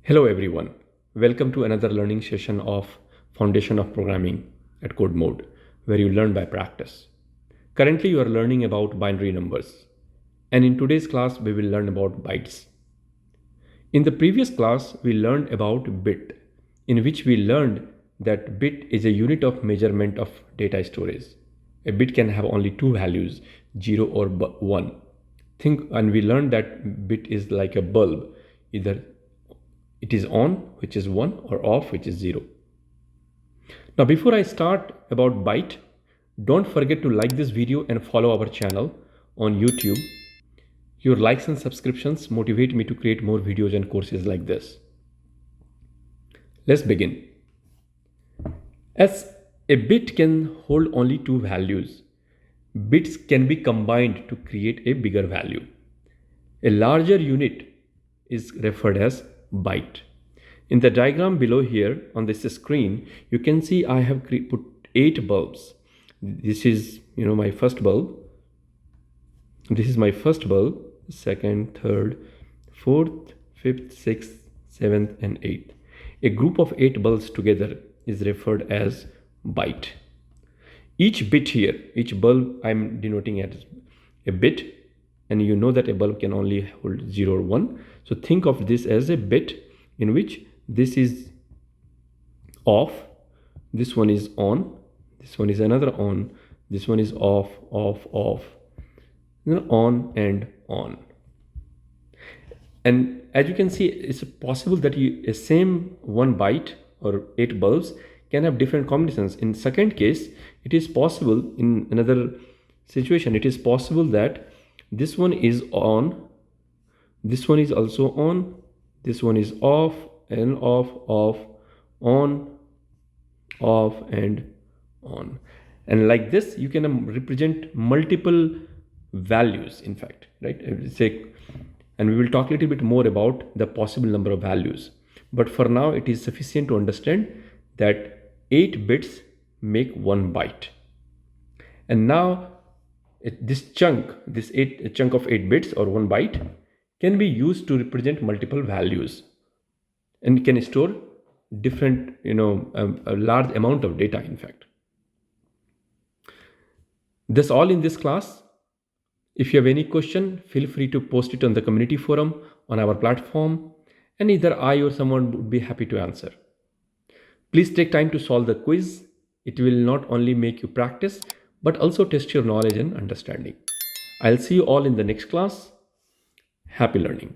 Hello everyone, welcome to another learning session of Foundation of Programming at Codemode, where you learn by practice. Currently you are learning about binary numbers, and in today's class we will learn about bytes. In the previous class we learned about bit, in which we learned that bit is a unit of measurement of data storage. A bit can have only two values, 0 or 1. And we learned that bit is like a bulb, either it is on, which is 1, or off, which is 0. Now before I start about Byte, don't forget to like this video and follow our channel on YouTube. Your likes and subscriptions motivate me to create more videos and courses like this. Let's begin. As a bit can hold only two values, bits can be combined to create a bigger value. A larger unit is referred as byte. In the diagram below here on this screen, you can see I have put 8 bulbs. This is my first bulb. This is my first bulb, second, third, fourth, fifth, sixth, seventh, and eighth. A group of 8 bulbs together is referred as byte. Each bit here, each bulb I'm denoting as a bit, and you know that a bulb can only hold 0 or 1. So think of this as a bit in which this is off, this one is on, this one is another on, this one is off, off, off, on and on. And as you can see, it's possible that a same 1 byte or 8 bulbs can have different combinations. In second case, it is possible, in another situation, it is possible that this one is on, this one is also on, this one is off and off, off, on, off and on. And like this, you can represent multiple values, in fact, right? And we will talk a little bit more about the possible number of values. But for now, it is sufficient to understand that 8 bits make 1 byte. And now this chunk of 8 bits or 1 byte can be used to represent multiple values and can store different, a large amount of data, in fact. That's all in this class. If you have any question, feel free to post it on the community forum on our platform, and either I or someone would be happy to answer. Please take time to solve the quiz. It will not only make you practice, but also test your knowledge and understanding. I'll see you all in the next class. Happy learning.